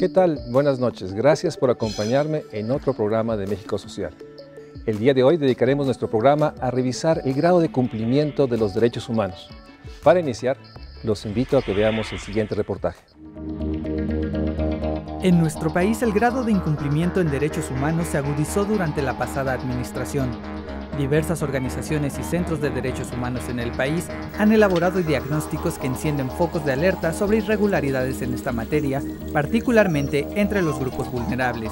¿Qué tal? Buenas noches. Gracias por acompañarme en otro programa de México Social. El día de hoy dedicaremos nuestro programa a revisar el grado de cumplimiento de los derechos humanos. Para iniciar, los invito a que veamos el siguiente reportaje. En nuestro país, el grado de incumplimiento en derechos humanos se agudizó durante la pasada administración. Diversas organizaciones y centros de derechos humanos en el país han elaborado diagnósticos que encienden focos de alerta sobre irregularidades en esta materia, particularmente entre los grupos vulnerables.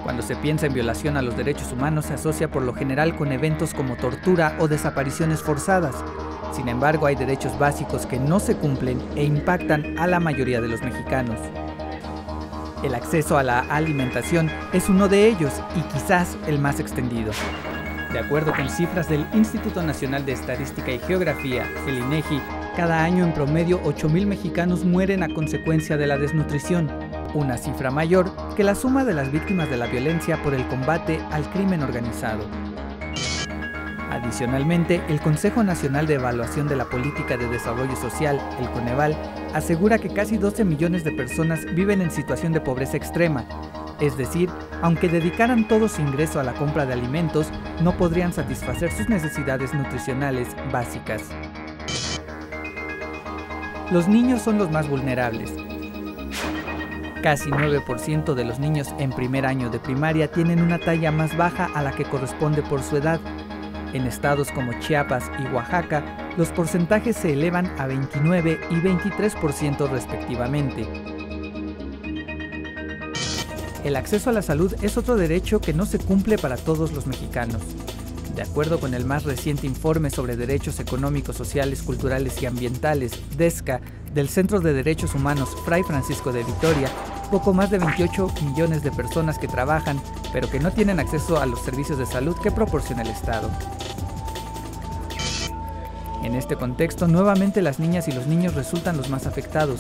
Cuando se piensa en violación a los derechos humanos, se asocia por lo general con eventos como tortura o desapariciones forzadas. Sin embargo, hay derechos básicos que no se cumplen e impactan a la mayoría de los mexicanos. El acceso a la alimentación es uno de ellos y quizás el más extendido. De acuerdo con cifras del Instituto Nacional de Estadística y Geografía, el INEGI, cada año en promedio 8,000 mexicanos mueren a consecuencia de la desnutrición, una cifra mayor que la suma de las víctimas de la violencia por el combate al crimen organizado. Adicionalmente, el Consejo Nacional de Evaluación de la Política de Desarrollo Social, el Coneval, asegura que casi 12 millones de personas viven en situación de pobreza extrema, es decir, aunque dedicaran todo su ingreso a la compra de alimentos, no podrían satisfacer sus necesidades nutricionales básicas. Los niños son los más vulnerables. Casi 9% de los niños en primer año de primaria tienen una talla más baja a la que corresponde por su edad. En estados como Chiapas y Oaxaca, los porcentajes se elevan a 29 y 23% respectivamente. El acceso a la salud es otro derecho que no se cumple para todos los mexicanos. De acuerdo con el más reciente informe sobre derechos económicos, sociales, culturales y ambientales, DESCA, del Centro de Derechos Humanos Fray Francisco de Vitoria, poco más de 28 millones de personas que trabajan, pero que no tienen acceso a los servicios de salud que proporciona el Estado. En este contexto, nuevamente las niñas y los niños resultan los más afectados.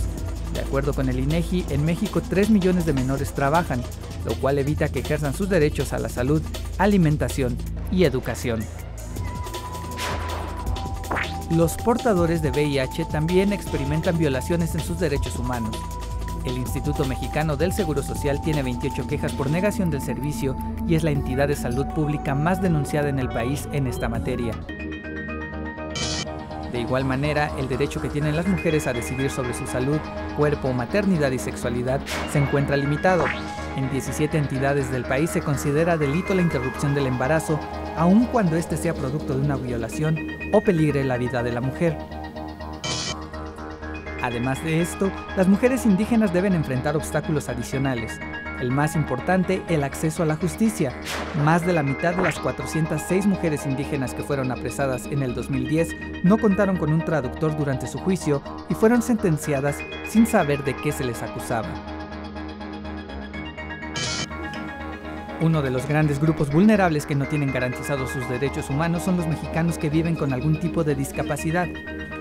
De acuerdo con el INEGI, en México 3 millones de menores trabajan, lo cual evita que ejerzan sus derechos a la salud, alimentación y educación. Los portadores de VIH también experimentan violaciones en sus derechos humanos. El Instituto Mexicano del Seguro Social tiene 28 quejas por negación del servicio y es la entidad de salud pública más denunciada en el país en esta materia. De igual manera, el derecho que tienen las mujeres a decidir sobre su salud, cuerpo, maternidad y sexualidad se encuentra limitado. En 17 entidades del país se considera delito la interrupción del embarazo, aun cuando este sea producto de una violación o peligre la vida de la mujer. Además de esto, las mujeres indígenas deben enfrentar obstáculos adicionales. El más importante, el acceso a la justicia. Más de la mitad de las 406 mujeres indígenas que fueron apresadas en el 2010 no contaron con un traductor durante su juicio y fueron sentenciadas sin saber de qué se les acusaba. Uno de los grandes grupos vulnerables que no tienen garantizados sus derechos humanos son los mexicanos que viven con algún tipo de discapacidad.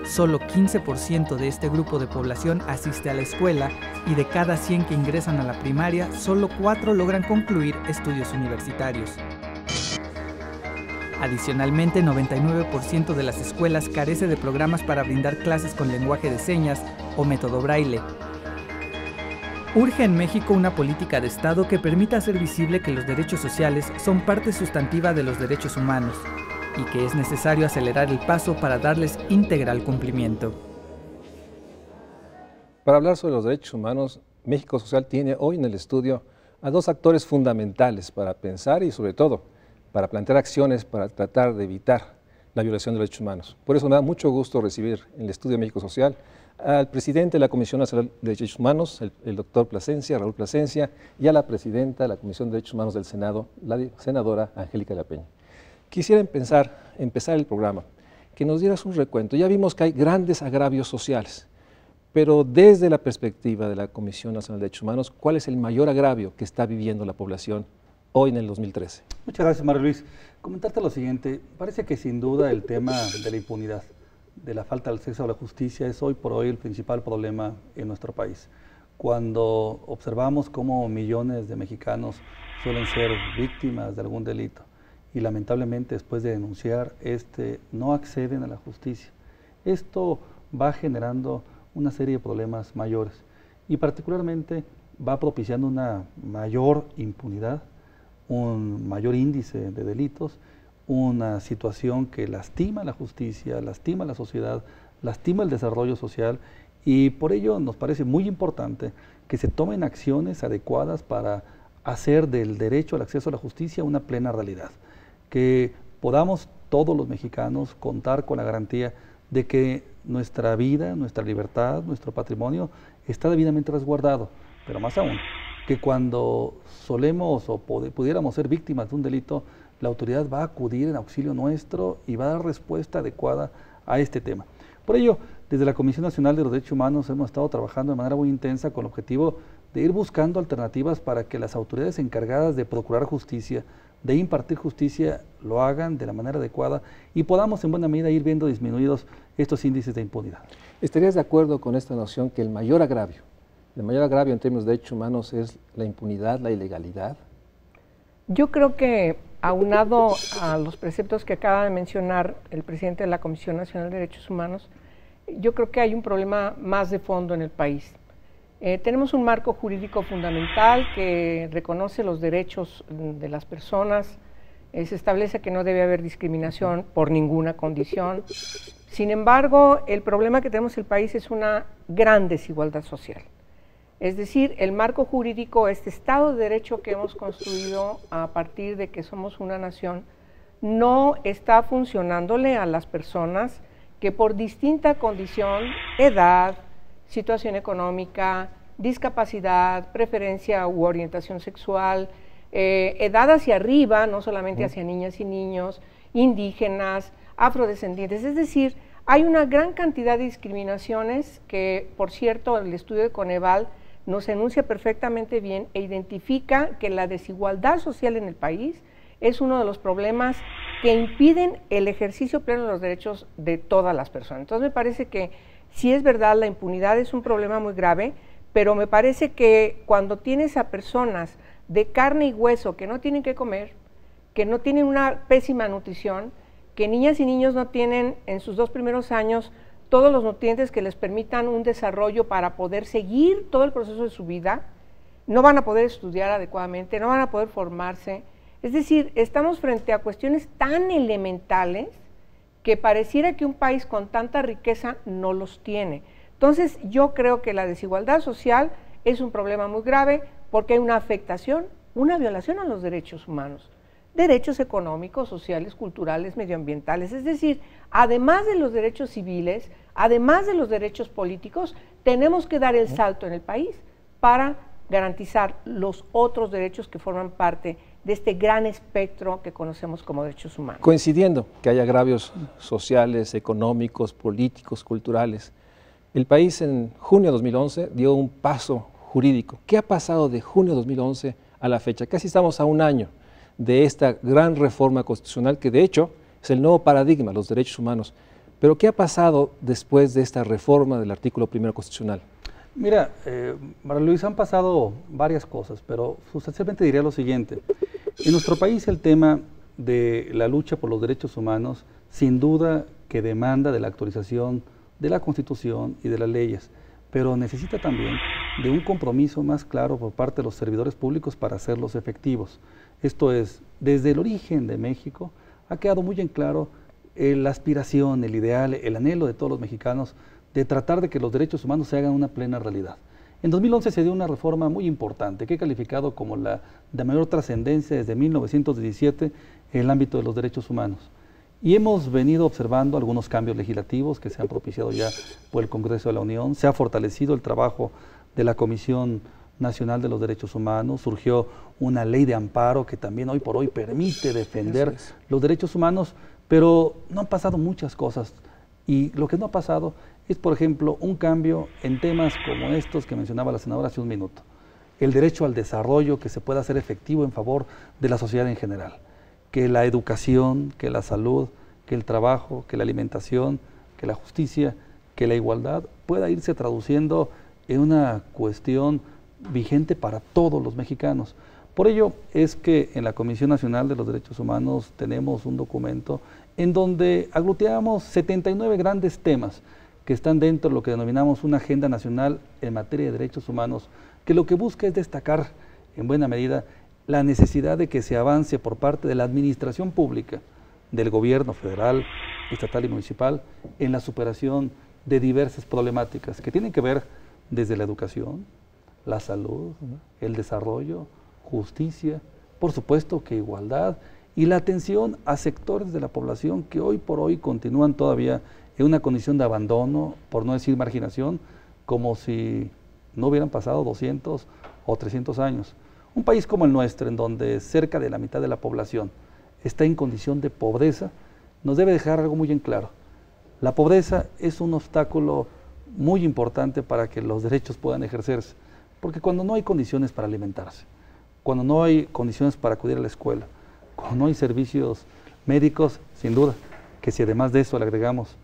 Solo 15% de este grupo de población asiste a la escuela y de cada 100 que ingresan a la primaria, solo 4 logran concluir estudios universitarios. Adicionalmente, 99% de las escuelas carece de programas para brindar clases con lenguaje de señas o método braille. Urge en México una política de Estado que permita hacer visible que los derechos sociales son parte sustantiva de los derechos humanos y que es necesario acelerar el paso para darles integral cumplimiento. Para hablar sobre los derechos humanos, México Social tiene hoy en el estudio a dos actores fundamentales para pensar y sobre todo para plantear acciones para tratar de evitar la violación de los derechos humanos. Por eso me da mucho gusto recibir en el estudio de México Social al presidente de la Comisión Nacional de Derechos Humanos, el doctor Plasencia, Raúl Plasencia, y a la presidenta de la Comisión de Derechos Humanos del Senado, la senadora Angélica de la Peña. Quisiera empezar el programa, que nos dieras un recuento. Ya vimos que hay grandes agravios sociales, pero desde la perspectiva de la Comisión Nacional de Derechos Humanos, ¿cuál es el mayor agravio que está viviendo la población hoy en el 2013? Muchas gracias, Mario Luis. Comentarte lo siguiente, parece que sin duda el tema de la impunidad, de la falta de acceso a la justicia es hoy por hoy el principal problema en nuestro país. Cuando observamos cómo millones de mexicanos suelen ser víctimas de algún delito y lamentablemente después de denunciar, no acceden a la justicia. Esto va generando una serie de problemas mayores y particularmente va propiciando una mayor impunidad, un mayor índice de delitos, una situación que lastima la justicia, lastima la sociedad, lastima el desarrollo social y por ello nos parece muy importante que se tomen acciones adecuadas para hacer del derecho al acceso a la justicia una plena realidad, que podamos todos los mexicanos contar con la garantía de que nuestra vida, nuestra libertad, nuestro patrimonio está debidamente resguardado, pero más aún, que cuando solemos o pudiéramos ser víctimas de un delito, la autoridad va a acudir en auxilio nuestro y va a dar respuesta adecuada a este tema. Por ello, desde la Comisión Nacional de los Derechos Humanos hemos estado trabajando de manera muy intensa con el objetivo de ir buscando alternativas para que las autoridades encargadas de procurar justicia, de impartir justicia, lo hagan de la manera adecuada y podamos en buena medida ir viendo disminuidos estos índices de impunidad. ¿Estarías de acuerdo con esta noción que el mayor agravio en términos de derechos humanos es la impunidad, la ilegalidad? Yo creo que aunado a los preceptos que acaba de mencionar el presidente de la Comisión Nacional de Derechos Humanos, yo creo que hay un problema más de fondo en el país. Tenemos un marco jurídico fundamental que reconoce los derechos de las personas, se establece que no debe haber discriminación por ninguna condición. Sin embargo, el problema que tenemos en el país es una gran desigualdad social. Es decir, el marco jurídico, este Estado de Derecho que hemos construido a partir de que somos una nación, no está funcionándole a las personas que por distinta condición, edad, situación económica, discapacidad, preferencia u orientación sexual, edad hacia arriba, no solamente hacia niñas y niños, indígenas, afrodescendientes, es decir, hay una gran cantidad de discriminaciones que, por cierto, el estudio de Coneval nos enuncia perfectamente bien e identifica que la desigualdad social en el país es uno de los problemas que impiden el ejercicio pleno de los derechos de todas las personas. Entonces me parece que sí es verdad, la impunidad es un problema muy grave, pero me parece que cuando tienes a personas de carne y hueso que no tienen que comer, que no tienen una pésima nutrición, que niñas y niños no tienen en sus 2 primeros años todos los nutrientes que les permitan un desarrollo para poder seguir todo el proceso de su vida, no van a poder estudiar adecuadamente, no van a poder formarse. Es decir, estamos frente a cuestiones tan elementales que pareciera que un país con tanta riqueza no los tiene. Entonces, yo creo que la desigualdad social es un problema muy grave porque hay una afectación, una violación a los derechos humanos, derechos económicos, sociales, culturales, medioambientales. Es decir, además de los derechos civiles, además de los derechos políticos, tenemos que dar el salto en el país para garantizar los otros derechos que forman parte de este gran espectro que conocemos como derechos humanos. Coincidiendo que hay agravios sociales, económicos, políticos, culturales, el país en junio de 2011 dio un paso jurídico. ¿Qué ha pasado de junio de 2011 a la fecha? Casi estamos a un año de esta gran reforma constitucional que de hecho es el nuevo paradigma de los derechos humanos. Pero ¿qué ha pasado después de esta reforma del artículo 1 constitucional? Mira, María Luisa, han pasado varias cosas, pero sustancialmente diría lo siguiente. En nuestro país el tema de la lucha por los derechos humanos sin duda que demanda de la actualización de la Constitución y de las leyes, pero necesita también de un compromiso más claro por parte de los servidores públicos para hacerlos efectivos. Esto es, desde el origen de México ha quedado muy en claro la aspiración, el ideal, el anhelo de todos los mexicanos de tratar de que los derechos humanos se hagan una plena realidad. En 2011 se dio una reforma muy importante que he calificado como la de mayor trascendencia desde 1917 en el ámbito de los derechos humanos. Y hemos venido observando algunos cambios legislativos que se han propiciado ya por el Congreso de la Unión. Se ha fortalecido el trabajo de la Comisión Nacional de los Derechos Humanos, surgió una ley de amparo que también hoy por hoy permite defender los derechos humanos, pero no han pasado muchas cosas. Y lo que no ha pasado es, por ejemplo, un cambio en temas como estos que mencionaba la senadora hace un minuto. El derecho al desarrollo que se pueda hacer efectivo en favor de la sociedad en general. Que la educación, que la salud, que el trabajo, que la alimentación, que la justicia, que la igualdad pueda irse traduciendo en una cuestión vigente para todos los mexicanos. Por ello es que en la Comisión Nacional de los Derechos Humanos tenemos un documento en donde aglutinamos 79 grandes temas que están dentro de lo que denominamos una agenda nacional en materia de derechos humanos, que lo que busca es destacar en buena medida la necesidad de que se avance por parte de la administración pública, del gobierno federal, estatal y municipal, en la superación de diversas problemáticas que tienen que ver desde la educación, la salud, el desarrollo, justicia, por supuesto que igualdad, y la atención a sectores de la población que hoy por hoy continúan todavía en una condición de abandono, por no decir marginación, como si no hubieran pasado 200 o 300 años. Un país como el nuestro, en donde cerca de la mitad de la población está en condición de pobreza, nos debe dejar algo muy en claro. La pobreza es un obstáculo muy importante para que los derechos puedan ejercerse, porque cuando no hay condiciones para alimentarse, cuando no hay condiciones para acudir a la escuela, cuando no hay servicios médicos, sin duda, que si además de eso le agregamos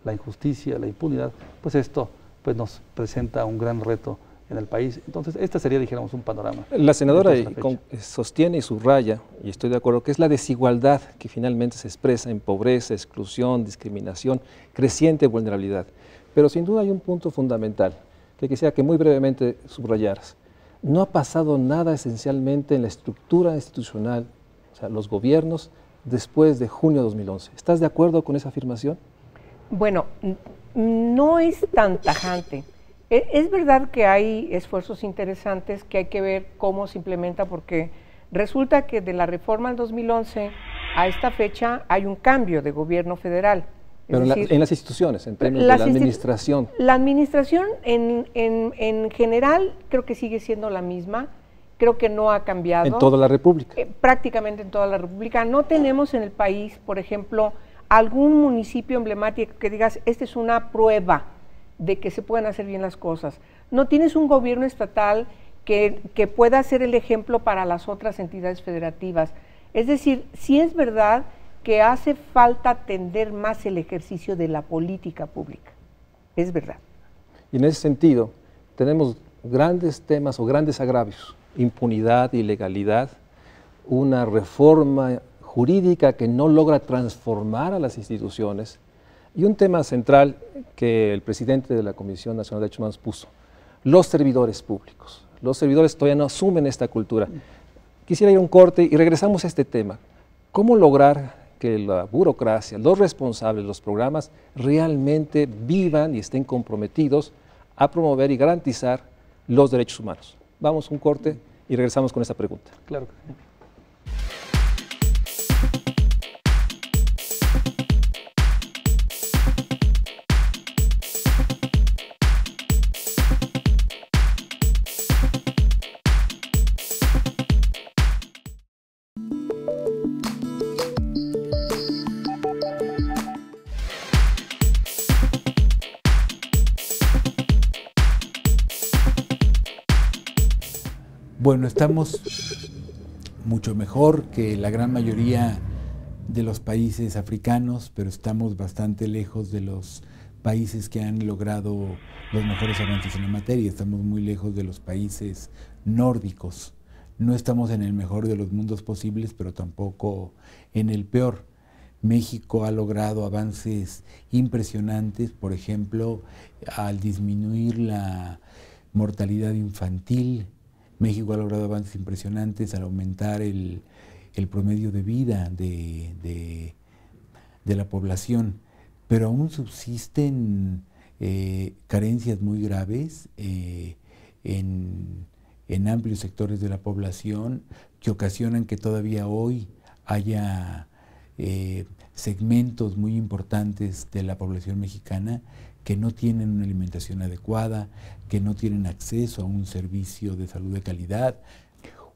la injusticia, la impunidad, pues esto pues nos presenta un gran reto en el país. Entonces, este sería, dijéramos, un panorama. La senadora sostiene y subraya, y estoy de acuerdo, que es la desigualdad que finalmente se expresa en pobreza, exclusión, discriminación, creciente vulnerabilidad. Pero sin duda hay un punto fundamental que quisiera que muy brevemente subrayaras. No ha pasado nada esencialmente en la estructura institucional, o sea, los gobiernos, después de junio de 2011. ¿Estás de acuerdo con esa afirmación? Bueno, no es tan tajante. Es verdad que hay esfuerzos interesantes que hay que ver cómo se implementa, porque resulta que de la reforma del 2011 a esta fecha hay un cambio de gobierno federal. Pero en las instituciones, en términos de la administración. La administración en general creo que sigue siendo la misma, creo que no ha cambiado. ¿En toda la República? Prácticamente en toda la República. No tenemos en el país, por ejemplo, algún municipio emblemático que digas, esta es una prueba de que se pueden hacer bien las cosas. No tienes un gobierno estatal que pueda ser el ejemplo para las otras entidades federativas. Es decir, sí es verdad que hace falta atender más el ejercicio de la política pública. Es verdad. Y en ese sentido, tenemos grandes temas o grandes agravios, impunidad, ilegalidad, una reforma jurídica que no logra transformar a las instituciones, y un tema central que el presidente de la Comisión Nacional de Derechos Humanos puso, los servidores públicos. Los servidores todavía no asumen esta cultura. Quisiera ir a un corte y regresamos a este tema. ¿Cómo lograr que la burocracia, los responsables, los programas realmente vivan y estén comprometidos a promover y garantizar los derechos humanos? Vamos a un corte y regresamos con esta pregunta. Claro que sí. Bueno, estamos mucho mejor que la gran mayoría de los países africanos, pero estamos bastante lejos de los países que han logrado los mejores avances en la materia. Estamos muy lejos de los países nórdicos. No estamos en el mejor de los mundos posibles, pero tampoco en el peor. México ha logrado avances impresionantes, por ejemplo, al disminuir la mortalidad infantil. México ha logrado avances impresionantes al aumentar el promedio de vida de la población, pero aún subsisten carencias muy graves en amplios sectores de la población que ocasionan que todavía hoy haya segmentos muy importantes de la población mexicana que no tienen una alimentación adecuada, que no tienen acceso a un servicio de salud de calidad.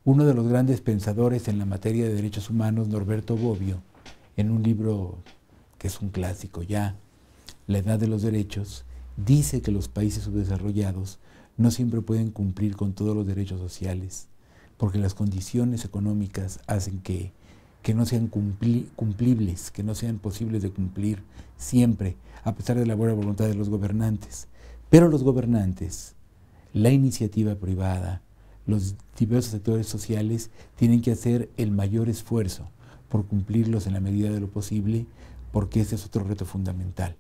Uno de los grandes pensadores en la materia de derechos humanos, Norberto Bobbio, en un libro que es un clásico ya, La Edad de los Derechos, dice que los países subdesarrollados no siempre pueden cumplir con todos los derechos sociales, porque las condiciones económicas hacen que no sean cumplibles, que no sean posibles de cumplir siempre, a pesar de la buena voluntad de los gobernantes. Pero los gobernantes, la iniciativa privada, los diversos sectores sociales tienen que hacer el mayor esfuerzo por cumplirlos en la medida de lo posible, porque ese es otro reto fundamental.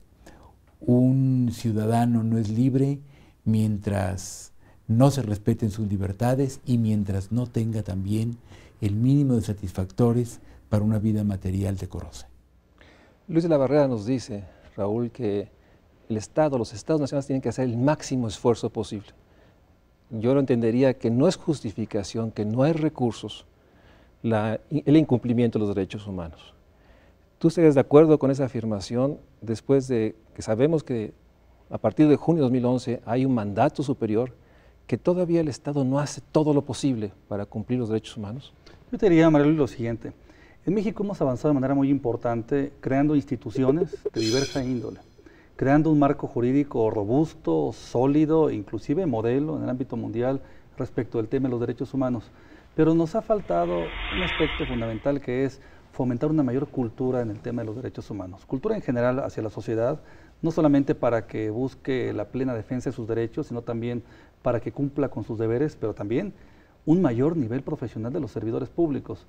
Un ciudadano no es libre mientras no se respeten sus libertades y mientras no tenga también el mínimo de satisfactores para una vida material decorosa. Luis de la Barrera nos dice, Raúl, que el Estado, los Estados nacionales tienen que hacer el máximo esfuerzo posible. Yo lo entendería que no es justificación, que no hay recursos, el incumplimiento de los derechos humanos. ¿Tú estarías de acuerdo con esa afirmación después de que sabemos que a partir de junio de 2011 hay un mandato superior que todavía el Estado no hace todo lo posible para cumplir los derechos humanos? Yo te diría, María Luis, lo siguiente. En México hemos avanzado de manera muy importante creando instituciones de diversa índole, creando un marco jurídico robusto, sólido, inclusive modelo en el ámbito mundial respecto del tema de los derechos humanos. Pero nos ha faltado un aspecto fundamental, que es fomentar una mayor cultura en el tema de los derechos humanos. Cultura en general hacia la sociedad, no solamente para que busque la plena defensa de sus derechos, sino también para que cumpla con sus deberes, pero también un mayor nivel profesional de los servidores públicos.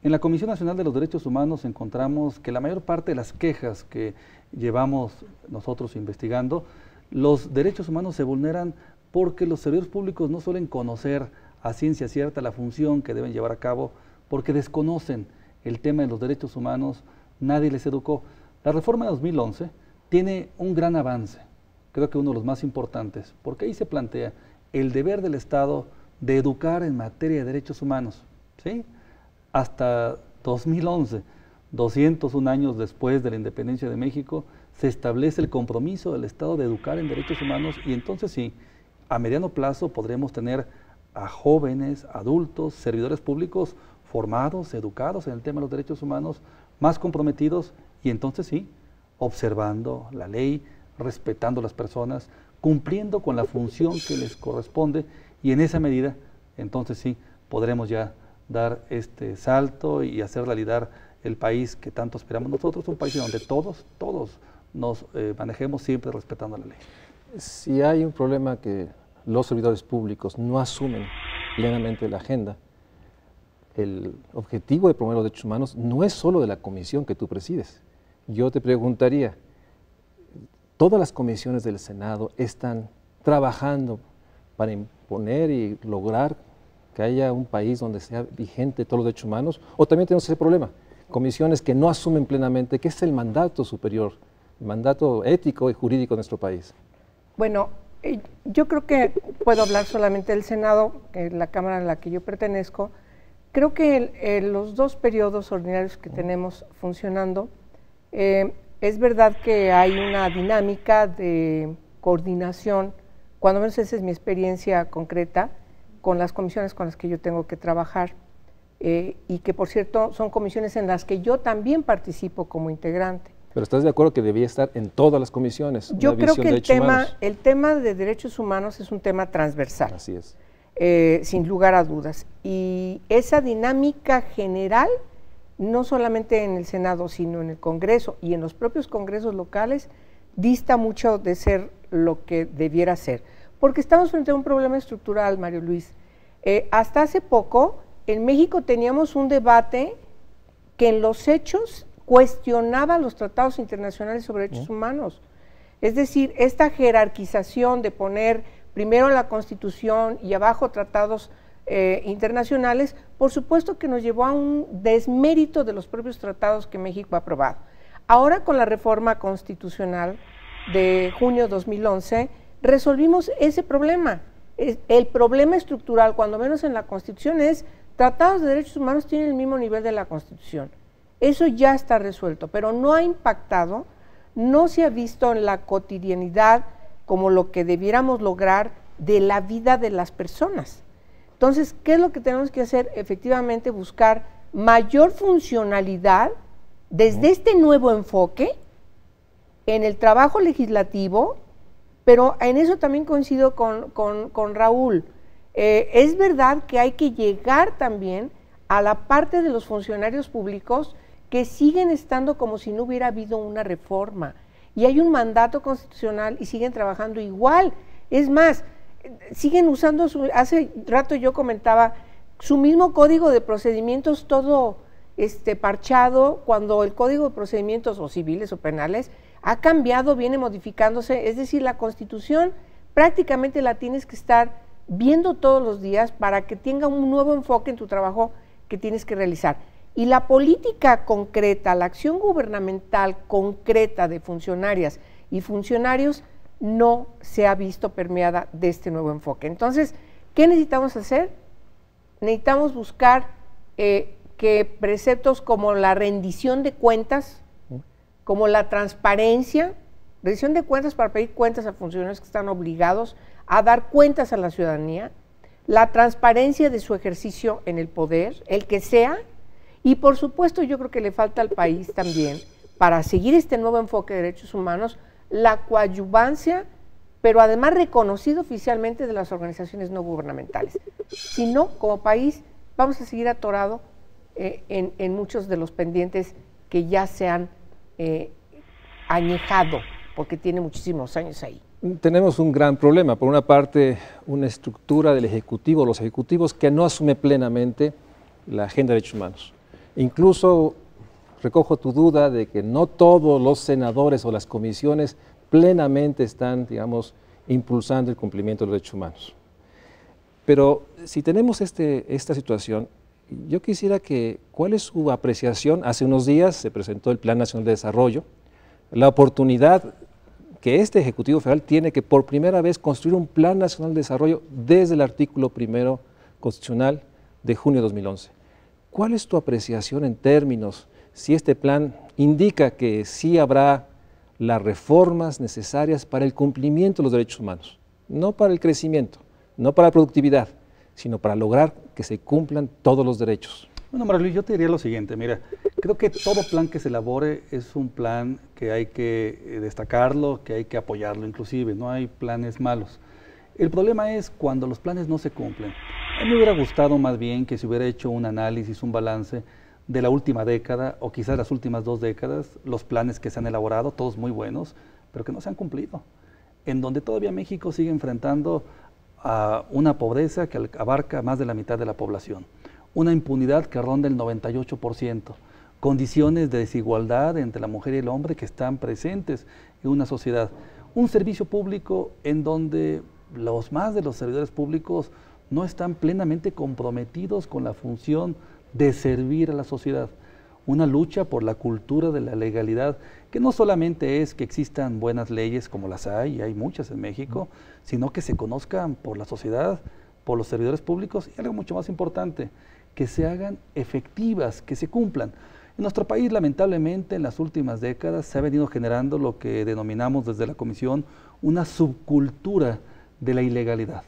En la Comisión Nacional de los Derechos Humanos encontramos que la mayor parte de las quejas que llevamos nosotros investigando, los derechos humanos se vulneran porque los servidores públicos no suelen conocer a ciencia cierta la función que deben llevar a cabo, porque desconocen el tema de los derechos humanos, nadie les educó. La reforma de 2011 tiene un gran avance, creo que uno de los más importantes, porque ahí se plantea el deber del Estado de educar en materia de derechos humanos, ¿sí? Hasta 2011, 201 años después de la independencia de México, se establece el compromiso del Estado de educar en derechos humanos, y entonces sí, a mediano plazo podremos tener a jóvenes, adultos, servidores públicos formados, educados en el tema de los derechos humanos, más comprometidos, y entonces sí, observando la ley, respetando a las personas, cumpliendo con la función que les corresponde, y en esa medida, entonces sí, podremos ya dar este salto y hacer realidad el país que tanto esperamos nosotros, un país en donde todos nos manejemos siempre respetando la ley. Si hay un problema que los servidores públicos no asumen plenamente la agenda, el objetivo de promover los derechos humanos no es solo de la comisión que tú presides. Yo te preguntaría, ¿todas las comisiones del Senado están trabajando para imponer y lograr que haya un país donde sea vigente todos los derechos humanos? ¿O también tenemos ese problema? Comisiones que no asumen plenamente que es el mandato superior, el mandato ético y jurídico de nuestro país. Bueno, yo creo que puedo hablar solamente del Senado, que es la Cámara a la que yo pertenezco. Creo que los dos periodos ordinarios que tenemos funcionando, es verdad que hay una dinámica de coordinación, cuando menos esa es mi experiencia concreta, con las comisiones con las que yo tengo que trabajar, y que por cierto son comisiones en las que yo también participo como integrante. Pero ¿estás de acuerdo que debía estar en todas las comisiones? Yo creo que el tema de derechos humanos es un tema transversal. Así es. Sin lugar a dudas. Y esa dinámica general, no solamente en el Senado, sino en el Congreso y en los propios congresos locales, dista mucho de ser lo que debiera ser. Porque estamos frente a un problema estructural, Mario Luis. Hasta hace poco, en México teníamos un debate que en los hechos cuestionaba los tratados internacionales sobre derechos humanos. Es decir, esta jerarquización de poner primero la Constitución y abajo tratados internacionales, por supuesto que nos llevó a un desmérito de los propios tratados que México ha aprobado. Ahora, con la reforma constitucional de junio de 2011, resolvimos ese problema. El problema estructural, cuando menos en la Constitución, es tratados de derechos humanos tienen el mismo nivel de la Constitución. Eso ya está resuelto, pero no ha impactado, no se ha visto en la cotidianidad como lo que debiéramos lograr de la vida de las personas. Entonces, ¿qué es lo que tenemos que hacer? Efectivamente, buscar mayor funcionalidad desde este nuevo enfoque en el trabajo legislativo, pero en eso también coincido con Raúl. Es verdad que hay que llegar también a la parte de los funcionarios públicos que siguen estando como si no hubiera habido una reforma, y hay un mandato constitucional y siguen trabajando igual. Es más, siguen usando hace rato yo comentaba, su mismo código de procedimientos todo parchado cuando el Código de Procedimientos o civiles o penales ha cambiado, viene modificándose, es decir, la Constitución prácticamente la tienes que estar viendo todos los días para que tenga un nuevo enfoque en tu trabajo que tienes que realizar. Y la política concreta, la acción gubernamental concreta de funcionarias y funcionarios no se ha visto permeada de este nuevo enfoque. Entonces, ¿qué necesitamos hacer? Necesitamos buscar que preceptos como la rendición de cuentas, como la transparencia, rendición de cuentas para pedir cuentas a funcionarios que están obligados a dar cuentas a la ciudadanía, la transparencia de su ejercicio en el poder, el que sea, y por supuesto yo creo que le falta al país también, para seguir este nuevo enfoque de derechos humanos, la coadyuvancia, pero además reconocido oficialmente de las organizaciones no gubernamentales. Si no, como país, vamos a seguir atorados en muchos de los pendientes que ya se han añejado, porque tiene muchísimos años ahí. Tenemos un gran problema. Por una parte, una estructura del Ejecutivo, los ejecutivos, que no asume plenamente la agenda de derechos humanos. Incluso recojo tu duda de que no todos los senadores o las comisiones plenamente están, digamos, impulsando el cumplimiento de los derechos humanos. Pero si tenemos esta situación, yo quisiera que, ¿cuál es su apreciación? Hace unos días se presentó el Plan Nacional de Desarrollo, la oportunidad que este Ejecutivo Federal tiene que por primera vez construir un Plan Nacional de Desarrollo desde el artículo 1 constitucional de junio de 2011. ¿Cuál es tu apreciación en términos, si este plan indica que sí habrá las reformas necesarias para el cumplimiento de los derechos humanos? No para el crecimiento, no para la productividad, sino para lograr que se cumplan todos los derechos. Bueno, María Luis, yo te diría lo siguiente, mira, creo que todo plan que se elabore es un plan que hay que destacarlo, que hay que apoyarlo inclusive, no hay planes malos. El problema es cuando los planes no se cumplen. A mí me hubiera gustado más bien que se hubiera hecho un análisis, un balance de la última década o quizás las últimas 2 décadas, los planes que se han elaborado, todos muy buenos, pero que no se han cumplido, en donde todavía México sigue enfrentando a una pobreza que abarca más de la mitad de la población, una impunidad que ronda el 98%, condiciones de desigualdad entre la mujer y el hombre que están presentes en una sociedad, un servicio público en donde los más de los servidores públicos no están plenamente comprometidos con la función de servir a la sociedad, una lucha por la cultura de la legalidad, que no solamente es que existan buenas leyes como las hay, y hay muchas en México, sino que se conozcan por la sociedad, por los servidores públicos, y algo mucho más importante, que se hagan efectivas, que se cumplan. En nuestro país, lamentablemente, en las últimas décadas se ha venido generando lo que denominamos desde la Comisión una subcultura de la ilegalidad,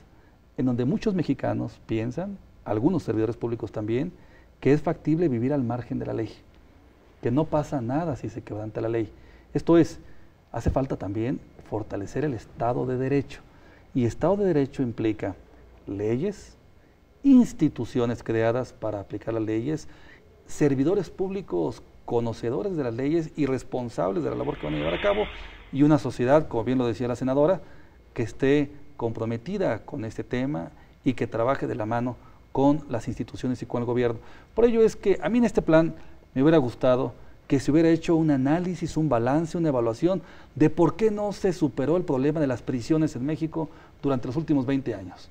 en donde muchos mexicanos piensan, algunos servidores públicos también, que es factible vivir al margen de la ley, que no pasa nada si se quebranta la ley. Esto es, hace falta también fortalecer el Estado de Derecho, y Estado de Derecho implica leyes, instituciones creadas para aplicar las leyes, servidores públicos conocedores de las leyes y responsables de la labor que van a llevar a cabo, y una sociedad, como bien lo decía la senadora, que esté comprometida con este tema y que trabaje de la mano con las instituciones y con el gobierno. Por ello es que a mí en este plan me hubiera gustado que se hubiera hecho un análisis, un balance, una evaluación de por qué no se superó el problema de las prisiones en México durante los últimos 20 años.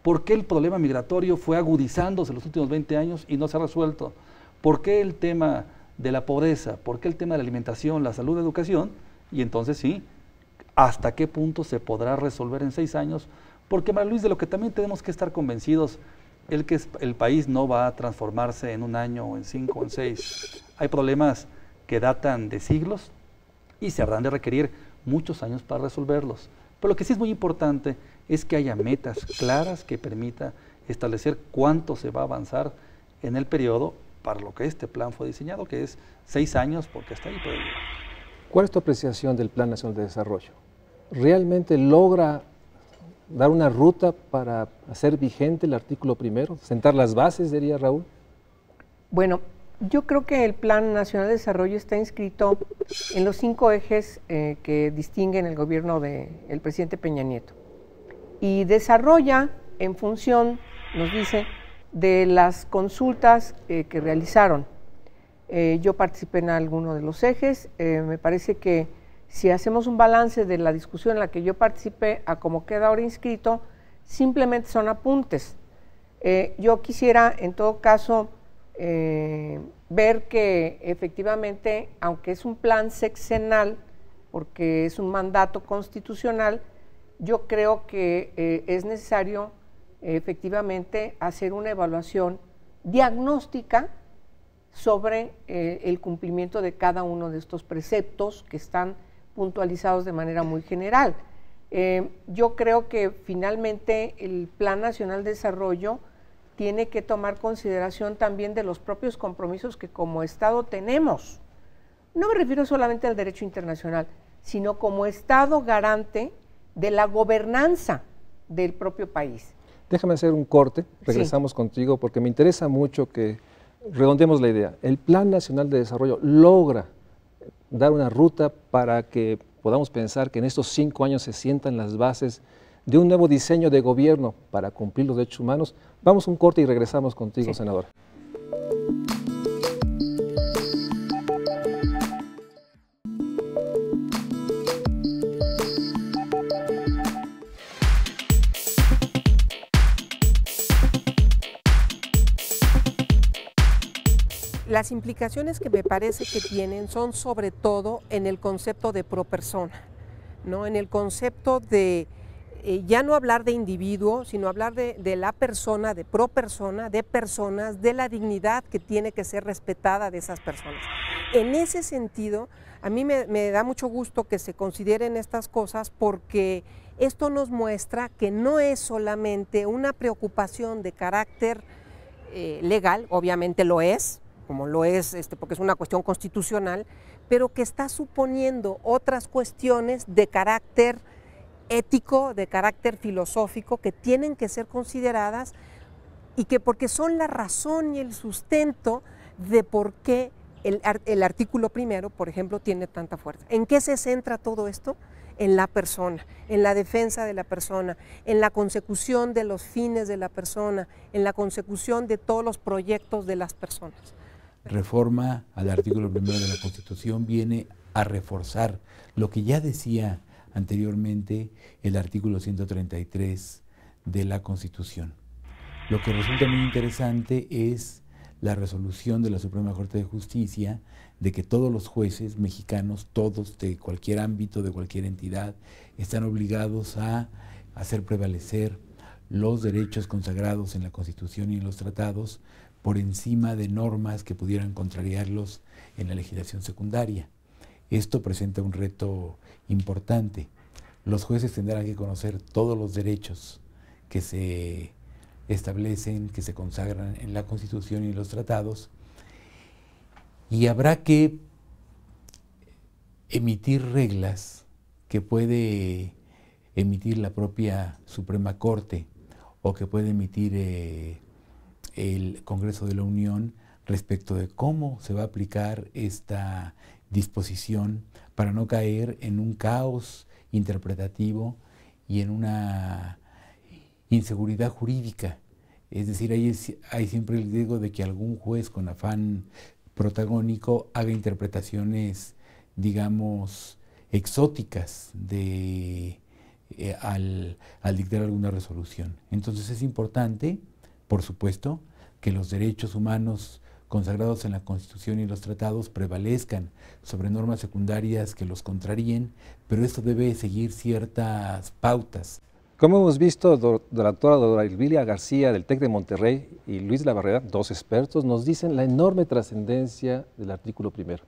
¿Por qué el problema migratorio fue agudizándose en los últimos 20 años y no se ha resuelto? ¿Por qué el tema de la pobreza? ¿Por qué el tema de la alimentación, la salud, la educación? Y entonces sí, ¿hasta qué punto se podrá resolver en 6 años? Porque, María Luis, de lo que también tenemos que estar convencidos es que el país no va a transformarse en 1 año, o en 5, o en 6. Hay problemas que datan de siglos y se habrán de requerir muchos años para resolverlos. Pero lo que sí es muy importante es que haya metas claras que permita establecer cuánto se va a avanzar en el periodo para lo que este plan fue diseñado, que es 6 años, porque hasta ahí puede llegar. ¿Cuál es tu apreciación del Plan Nacional de Desarrollo? ¿Realmente logra dar una ruta para hacer vigente el artículo 1, sentar las bases, diría Raúl? Bueno, yo creo que el Plan Nacional de Desarrollo está inscrito en los 5 ejes que distinguen el gobierno del presidente Peña Nieto, y desarrolla en función, nos dice, de las consultas que realizaron. yo participé en alguno de los ejes, me parece que si hacemos un balance de la discusión en la que yo participé a cómo queda ahora inscrito, simplemente son apuntes. Yo quisiera, en todo caso, ver que efectivamente, aunque es un plan sexenal, porque es un mandato constitucional, yo creo que es necesario efectivamente hacer una evaluación diagnóstica sobre el cumplimiento de cada uno de estos preceptos que están puntualizados de manera muy general. Yo creo que finalmente el Plan Nacional de Desarrollo tiene que tomar consideración también de los propios compromisos que como Estado tenemos. No me refiero solamente al derecho internacional, sino como Estado garante de la gobernanza del propio país. Déjame hacer un corte, regresamos contigo, porque me interesa mucho que redondemos la idea. El Plan Nacional de Desarrollo logra dar una ruta para que podamos pensar que en estos 5 años se sientan las bases de un nuevo diseño de gobierno para cumplir los derechos humanos. Vamos a un corte y regresamos contigo, senadora. Las implicaciones que me parece que tienen son sobre todo en el concepto de pro persona, ¿no? En el concepto de ya no hablar de individuo, sino hablar de la persona, de pro persona, de personas, de la dignidad que tiene que ser respetada de esas personas. En ese sentido, a mí me da mucho gusto que se consideren estas cosas porque esto nos muestra que no es solamente una preocupación de carácter legal, obviamente lo es, como lo es porque es una cuestión constitucional, pero que está suponiendo otras cuestiones de carácter ético, de carácter filosófico, que tienen que ser consideradas y que porque son la razón y el sustento de por qué el artículo primero, por ejemplo, tiene tanta fuerza. ¿En qué se centra todo esto? En la persona, en la defensa de la persona, en la consecución de los fines de la persona, en la consecución de todos los proyectos de las personas. Reforma al artículo primero de la Constitución viene a reforzar lo que ya decía anteriormente el artículo 133 de la Constitución. Lo que resulta muy interesante es la resolución de la Suprema Corte de Justicia de que todos los jueces mexicanos, todos de cualquier ámbito, de cualquier entidad, están obligados a hacer prevalecer los derechos consagrados en la Constitución y en los tratados por encima de normas que pudieran contrariarlos en la legislación secundaria. Esto presenta un reto importante. Los jueces tendrán que conocer todos los derechos que se establecen, que se consagran en la Constitución y en los tratados, y habrá que emitir reglas que puede emitir la propia Suprema Corte o que puede emitir el Congreso de la Unión respecto de cómo se va a aplicar esta disposición para no caer en un caos interpretativo y en una inseguridad jurídica. Es decir, hay siempre el riesgo de que algún juez con afán protagónico haga interpretaciones, digamos, exóticas al dictar alguna resolución. Entonces es importante, por supuesto, que los derechos humanos consagrados en la Constitución y los tratados prevalezcan sobre normas secundarias que los contraríen, pero esto debe seguir ciertas pautas. Como hemos visto, la doctora Dora Elvilia García del TEC de Monterrey y Luis de la Barrera, dos expertos, nos dicen la enorme trascendencia del artículo primero.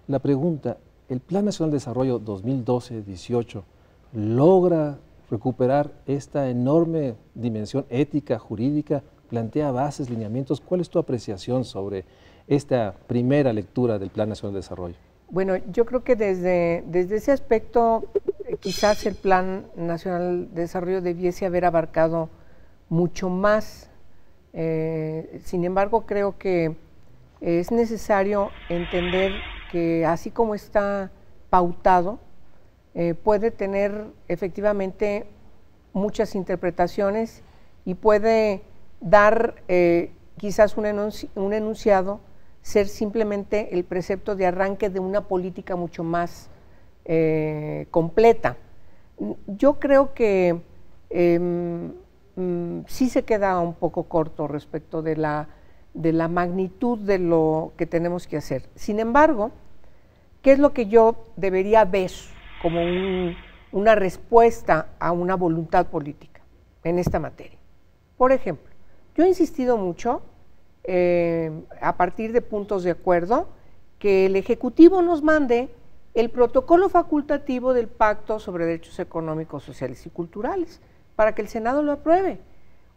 La pregunta, ¿el Plan Nacional de Desarrollo 2012-18 logra recuperar esta enorme dimensión ética, jurídica, plantea bases, lineamientos? ¿Cuál es tu apreciación sobre esta primera lectura del Plan Nacional de Desarrollo? Bueno, yo creo que desde ese aspecto quizás el Plan Nacional de Desarrollo debiese haber abarcado mucho más. Sin embargo, creo que es necesario entender que así como está pautado, puede tener efectivamente muchas interpretaciones y puede dar quizás un enunciado ser simplemente el precepto de arranque de una política mucho más completa. Yo creo que sí se queda un poco corto respecto de la magnitud de lo que tenemos que hacer. Sin embargo, ¿qué es lo que yo debería ver como una respuesta a una voluntad política en esta materia? Por ejemplo, yo he insistido mucho, a partir de puntos de acuerdo, que el Ejecutivo nos mande el protocolo facultativo del Pacto sobre Derechos Económicos, Sociales y Culturales, para que el Senado lo apruebe,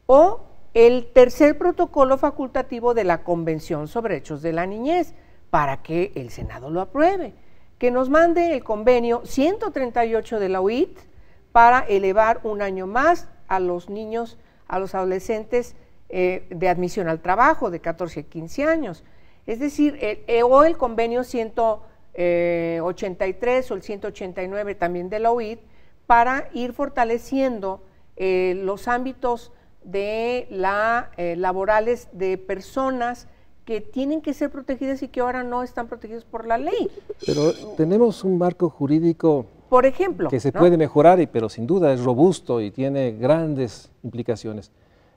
o el tercer protocolo facultativo de la Convención sobre Derechos de la Niñez, para que el Senado lo apruebe, que nos mande el convenio 138 de la OIT para elevar un año más a los niños, a los adolescentes de admisión al trabajo de 14 a 15 años, es decir, o el convenio 183 o el 189 también de la OIT, para ir fortaleciendo los ámbitos de laborales de personas que tienen que ser protegidas y que ahora no están protegidas por la ley. Pero tenemos un marco jurídico, por ejemplo, que se puede mejorar, pero sin duda es robusto y tiene grandes implicaciones.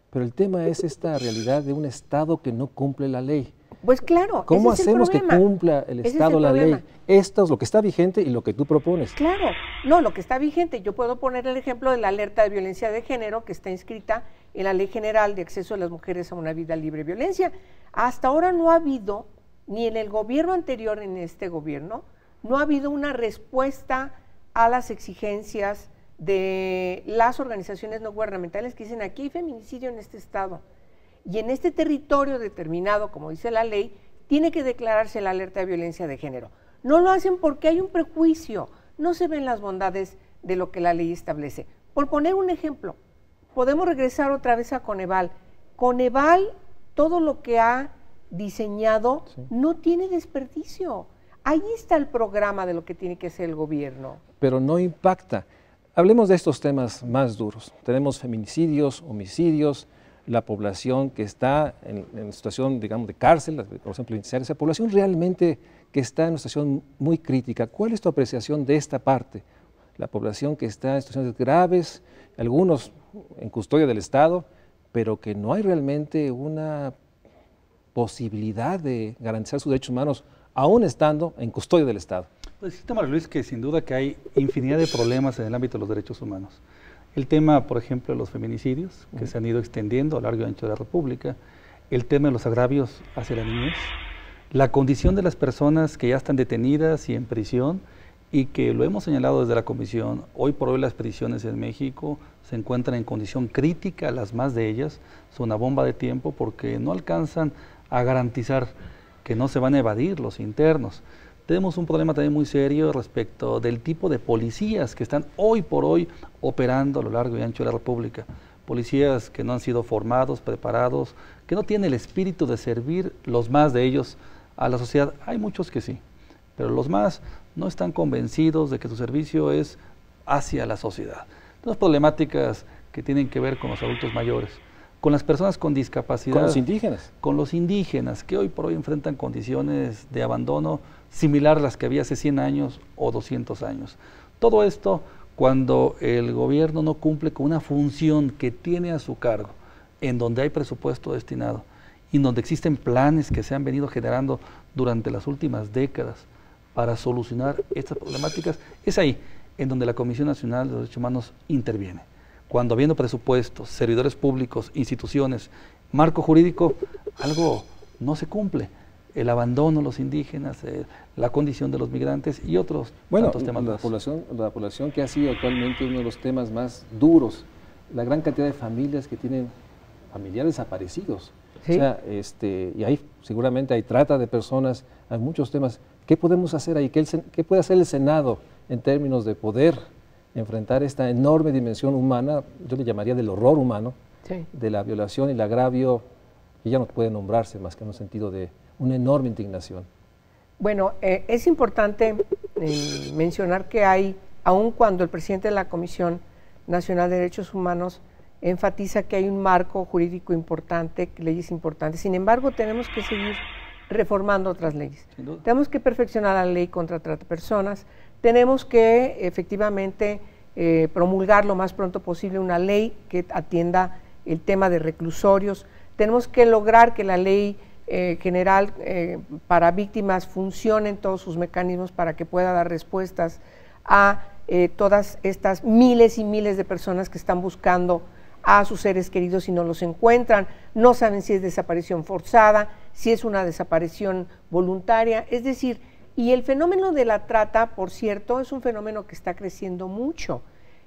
Pero el tema es esta realidad de un Estado que no cumple la ley. Pues claro, ¿cómo ese es hacemos el que cumpla el Estado la ley? Esto es lo que está vigente y lo que tú propones. Claro, no, lo que está vigente. Yo puedo poner el ejemplo de la alerta de violencia de género que está inscrita en la Ley General de Acceso de las Mujeres a una Vida Libre de Violencia. Hasta ahora no ha habido, ni en el gobierno anterior, ni en este gobierno, no ha habido una respuesta a las exigencias de las organizaciones no gubernamentales que dicen aquí hay feminicidio en este estado. Y en este territorio determinado, como dice la ley, tiene que declararse la alerta de violencia de género. No lo hacen porque hay un prejuicio, no se ven las bondades de lo que la ley establece. Por poner un ejemplo, podemos regresar otra vez a Coneval. Coneval, todo lo que ha diseñado no tiene desperdicio. Ahí está el programa de lo que tiene que hacer el gobierno. Pero no impacta. Hablemos de estos temas más duros. Tenemos feminicidios, homicidios, la población que está en situación, digamos, de cárcel, la población penitenciaria, esa población realmente que está en una situación muy crítica. ¿Cuál es tu apreciación de esta parte? La población que está en situaciones graves, algunos en custodia del Estado, pero que no hay realmente una posibilidad de garantizar sus derechos humanos, aún estando en custodia del Estado. Pues sí, María Luis, que sin duda que hay infinidad de problemas en el ámbito de los derechos humanos. El tema, por ejemplo, de los feminicidios, que se han ido extendiendo a lo largo y ancho de la República, el tema de los agravios hacia la niñez, la condición de las personas que ya están detenidas y en prisión, y que lo hemos señalado desde la Comisión, hoy por hoy las prisiones en México se encuentran en condición crítica, las más de ellas, son una bomba de tiempo porque no alcanzan a garantizar que no se van a evadir los internos. Tenemos un problema también muy serio respecto del tipo de policías que están hoy por hoy operando a lo largo y ancho de la República. Policías que no han sido formados, preparados, que no tienen el espíritu de servir, los más de ellos, a la sociedad. Hay muchos que sí, pero los más no están convencidos de que su servicio es hacia la sociedad. Tenemos problemáticas que tienen que ver con los adultos mayores, con las personas con discapacidad. Con los indígenas. Con los indígenas, que hoy por hoy enfrentan condiciones de abandono similar a las que había hace 100 años o 200 años. Todo esto cuando el gobierno no cumple con una función que tiene a su cargo, en donde hay presupuesto destinado, y en donde existen planes que se han venido generando durante las últimas décadas para solucionar estas problemáticas, es ahí en donde la Comisión Nacional de los Derechos Humanos interviene. Cuando habiendo presupuestos, servidores públicos, instituciones, marco jurídico, algo no se cumple. El abandono de los indígenas, la condición de los migrantes y otros tantos temas más. La población que ha sido actualmente uno de los temas más duros, la gran cantidad de familias que tienen familiares desaparecidos. ¿Sí? O sea, y ahí seguramente hay trata de personas, hay muchos temas. ¿Qué podemos hacer ahí? ¿Qué puede hacer el Senado en términos de poder enfrentar esta enorme dimensión humana, yo le llamaría del horror humano, de la violación y el agravio, que ya no puede nombrarse más que en un sentido de una enorme indignación? Bueno, es importante mencionar que hay, aun cuando el presidente de la Comisión Nacional de Derechos Humanos enfatiza que hay un marco jurídico importante, leyes importantes, sin embargo tenemos que seguir reformando otras leyes. Tenemos que perfeccionar la ley contra trata de personas, tenemos que efectivamente promulgar lo más pronto posible una ley que atienda el tema de reclusorios, tenemos que lograr que la ley general para víctimas funcione en todos sus mecanismos para que pueda dar respuestas a todas estas miles y miles de personas que están buscando a sus seres queridos y no los encuentran, no saben si es desaparición forzada, si es una desaparición voluntaria, es decir, y el fenómeno de la trata, por cierto, es un fenómeno que está creciendo mucho.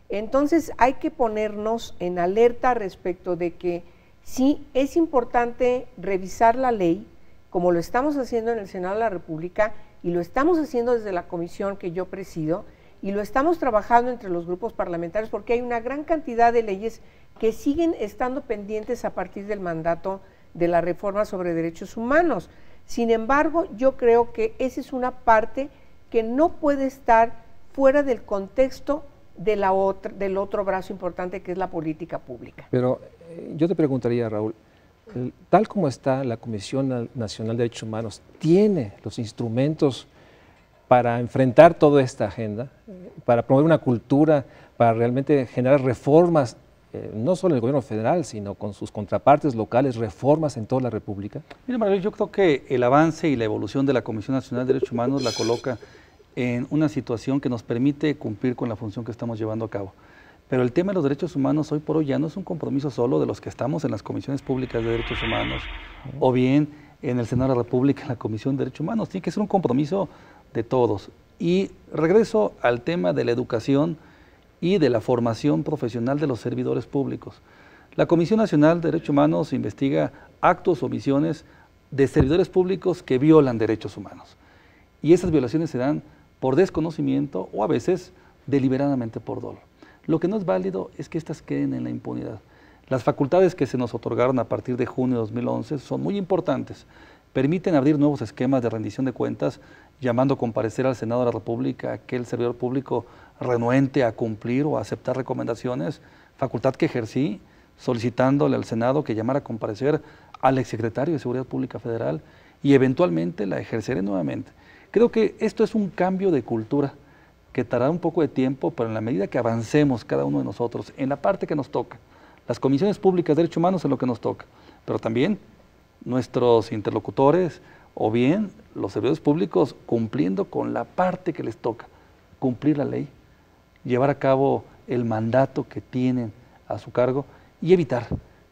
Entonces hay que ponernos en alerta respecto de que sí es importante revisar la ley, como lo estamos haciendo en el Senado de la República y lo estamos haciendo desde la comisión que yo presido y lo estamos trabajando entre los grupos parlamentarios porque hay una gran cantidad de leyes que siguen estando pendientes a partir del mandato de la reforma sobre derechos humanos. Sin embargo, yo creo que esa es una parte que no puede estar fuera del contexto de del otro brazo importante que es la política pública. Pero yo te preguntaría, Raúl, tal como está la Comisión Nacional de Derechos Humanos, ¿tiene los instrumentos para enfrentar toda esta agenda, para promover una cultura, para realmente generar reformas, no solo en el gobierno federal, sino con sus contrapartes locales, reformas en toda la República? Mira, Manuel, yo creo que el avance y la evolución de la Comisión Nacional de Derechos Humanos la coloca en una situación que nos permite cumplir con la función que estamos llevando a cabo. Pero el tema de los derechos humanos hoy por hoy ya no es un compromiso solo de los que estamos en las comisiones públicas de derechos humanos o bien en el Senado de la República, en la Comisión de Derechos Humanos. Tiene que ser un compromiso de todos. Y regreso al tema de la educación y de la formación profesional de los servidores públicos. La Comisión Nacional de Derechos Humanos investiga actos o omisiones de servidores públicos que violan derechos humanos. Y esas violaciones se dan por desconocimiento o a veces deliberadamente por dolo. Lo que no es válido es que éstas queden en la impunidad. Las facultades que se nos otorgaron a partir de junio de 2011 son muy importantes. Permiten abrir nuevos esquemas de rendición de cuentas, llamando a comparecer al Senado de la República aquel servidor público renuente a cumplir o a aceptar recomendaciones, facultad que ejercí solicitándole al Senado que llamara a comparecer al exsecretario de Seguridad Pública Federal y eventualmente la ejerceré nuevamente. Creo que esto es un cambio de cultura que tardará un poco de tiempo, pero en la medida que avancemos cada uno de nosotros en la parte que nos toca, las comisiones públicas de derechos humanos en lo que nos toca, pero también nuestros interlocutores o bien los servidores públicos cumpliendo con la parte que les toca, cumplir la ley, llevar a cabo el mandato que tienen a su cargo y evitar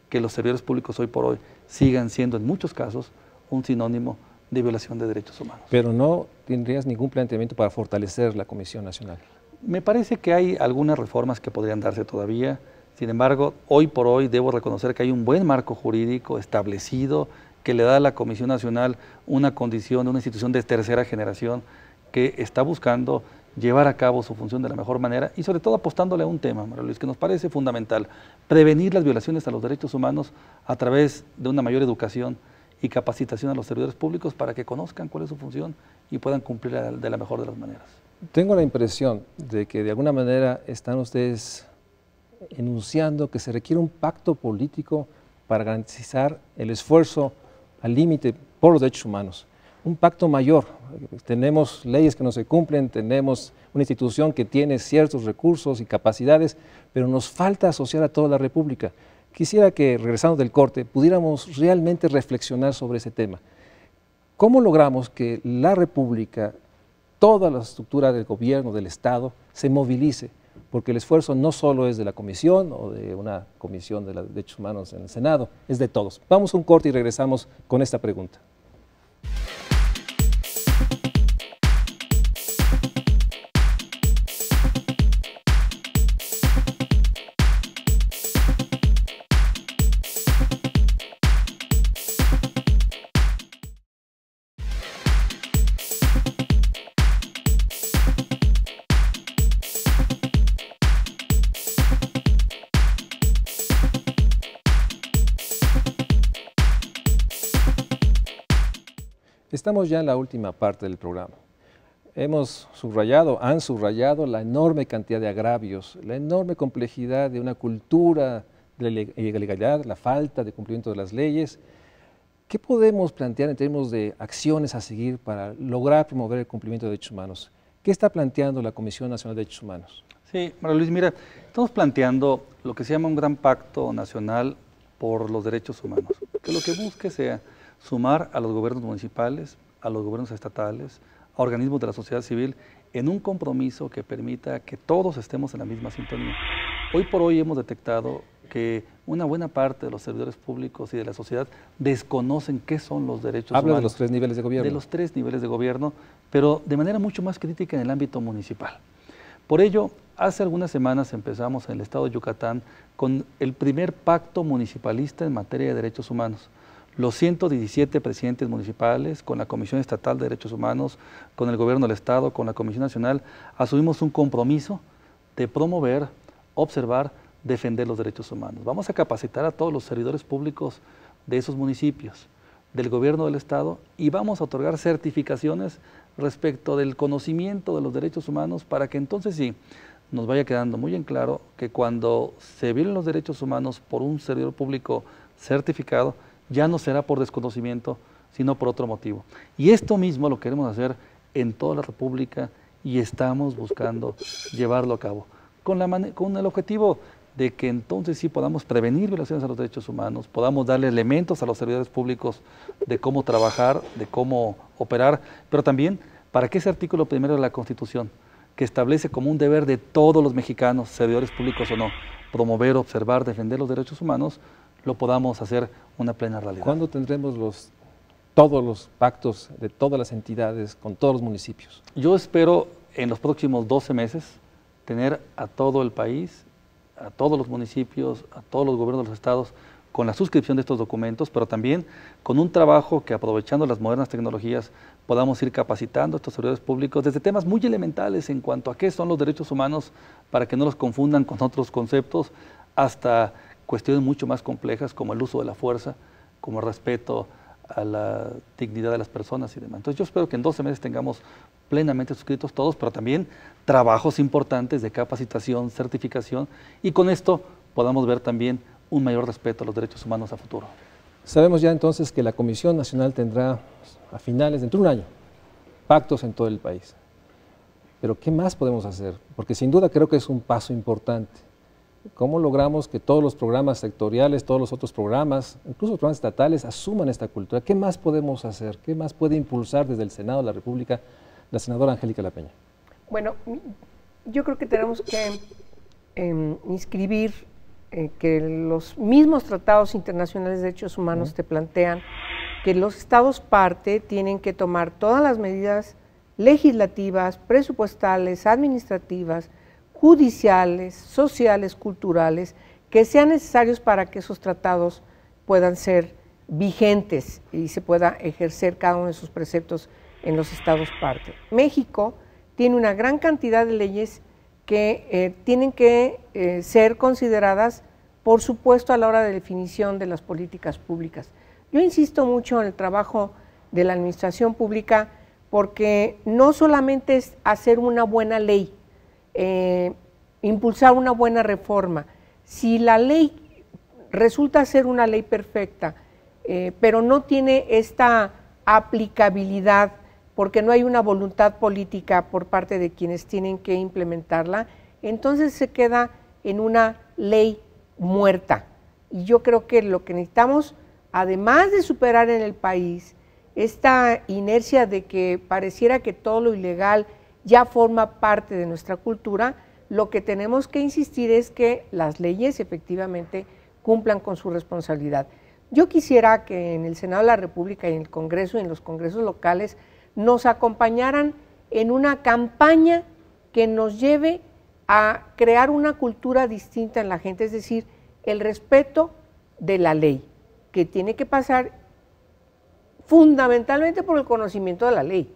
que los servidores públicos hoy por hoy sigan siendo en muchos casos un sinónimo de violación de derechos humanos. Pero no tendrías ningún planteamiento para fortalecer la Comisión Nacional. Me parece que hay algunas reformas que podrían darse todavía. Sin embargo, hoy por hoy debo reconocer que hay un buen marco jurídico establecido que le da a la Comisión Nacional una condición de una institución de tercera generación que está buscando llevar a cabo su función de la mejor manera y sobre todo apostándole a un tema, María Luis, que nos parece fundamental, prevenir las violaciones a los derechos humanos a través de una mayor educación y capacitación a los servidores públicos para que conozcan cuál es su función y puedan cumplir de la mejor de las maneras. Tengo la impresión de que de alguna manera están ustedes enunciando que se requiere un pacto político para garantizar el esfuerzo al límite por los derechos humanos. Un pacto mayor. Tenemos leyes que no se cumplen, tenemos una institución que tiene ciertos recursos y capacidades, pero nos falta asociar a toda la República. Quisiera que, regresando del corte, pudiéramos realmente reflexionar sobre ese tema. ¿Cómo logramos que la República, toda la estructura del gobierno, del Estado, se movilice? Porque el esfuerzo no solo es de la Comisión o de una Comisión de los Derechos Humanos en el Senado, es de todos. Vamos a un corte y regresamos con esta pregunta. Estamos ya en la última parte del programa. Han subrayado la enorme cantidad de agravios, la enorme complejidad de una cultura de la ilegalidad, la falta de cumplimiento de las leyes. ¿Qué podemos plantear en términos de acciones a seguir para lograr promover el cumplimiento de derechos humanos? ¿Qué está planteando la Comisión Nacional de Derechos Humanos? Sí, María Luis, mira, estamos planteando lo que se llama un gran pacto nacional por los derechos humanos, que lo que busque sea sumar a los gobiernos municipales, a los gobiernos estatales, a organismos de la sociedad civil, en un compromiso que permita que todos estemos en la misma sintonía. Hoy por hoy hemos detectado que una buena parte de los servidores públicos y de la sociedad desconocen qué son los derechos humanos. Habla de los 3 niveles de gobierno. De los 3 niveles de gobierno, pero de manera mucho más crítica en el ámbito municipal. Por ello, hace algunas semanas empezamos en el estado de Yucatán con el primer pacto municipalista en materia de derechos humanos. Los 117 presidentes municipales, con la Comisión Estatal de Derechos Humanos, con el Gobierno del Estado, con la Comisión Nacional, asumimos un compromiso de promover, observar, defender los derechos humanos. Vamos a capacitar a todos los servidores públicos de esos municipios, del Gobierno del Estado, y vamos a otorgar certificaciones respecto del conocimiento de los derechos humanos para que entonces sí nos vaya quedando muy en claro que cuando se violen los derechos humanos por un servidor público certificado, ya no será por desconocimiento, sino por otro motivo. Y esto mismo lo queremos hacer en toda la República y estamos buscando llevarlo a cabo, con el objetivo de que entonces sí podamos prevenir violaciones a los derechos humanos, podamos darle elementos a los servidores públicos de cómo trabajar, de cómo operar, pero también para que ese artículo primero de la Constitución, que establece como un deber de todos los mexicanos, servidores públicos o no, promover, observar, defender los derechos humanos, lo podamos hacer una plena realidad. ¿Cuándo tendremos todos los pactos de todas las entidades con todos los municipios? Yo espero en los próximos 12 meses tener a todo el país, a todos los municipios, a todos los gobiernos de los estados, con la suscripción de estos documentos, pero también con un trabajo que, aprovechando las modernas tecnologías, podamos ir capacitando a estos servidores públicos desde temas muy elementales en cuanto a qué son los derechos humanos, para que no los confundan con otros conceptos, hasta cuestiones mucho más complejas como el uso de la fuerza, como el respeto a la dignidad de las personas y demás. Entonces yo espero que en 12 meses tengamos plenamente suscritos todos, pero también trabajos importantes de capacitación, certificación, y con esto podamos ver también un mayor respeto a los derechos humanos a futuro. Sabemos ya entonces que la Comisión Nacional tendrá a finales, dentro de un año, pactos en todo el país. Pero ¿qué más podemos hacer? Porque sin duda creo que es un paso importante. ¿Cómo logramos que todos los programas sectoriales, todos los otros programas, incluso los programas estatales, asuman esta cultura? ¿Qué más podemos hacer? ¿Qué más puede impulsar desde el Senado de la República la senadora Angélica La Peña? Bueno, yo creo que tenemos que inscribir que los mismos tratados internacionales de derechos humanos te plantean que los estados parte tienen que tomar todas las medidas legislativas, presupuestales, administrativas, judiciales, sociales, culturales, que sean necesarios para que esos tratados puedan ser vigentes y se pueda ejercer cada uno de sus preceptos en los estados parte. México tiene una gran cantidad de leyes que tienen que ser consideradas, por supuesto, a la hora de definición de las políticas públicas. Yo insisto mucho en el trabajo de la administración pública porque no solamente es hacer una buena ley, impulsar una buena reforma. Si la ley resulta ser una ley perfecta, pero no tiene esta aplicabilidad porque no hay una voluntad política por parte de quienes tienen que implementarla, entonces se queda en una ley muerta. Y yo creo que lo que necesitamos, además de superar en el país esta inercia de que pareciera que todo lo ilegal ya forma parte de nuestra cultura, lo que tenemos que insistir es que las leyes efectivamente cumplan con su responsabilidad. Yo quisiera que en el Senado de la República y en el Congreso y en los congresos locales nos acompañaran en una campaña que nos lleve a crear una cultura distinta en la gente, es decir, el respeto de la ley, que tiene que pasar fundamentalmente por el conocimiento de la ley.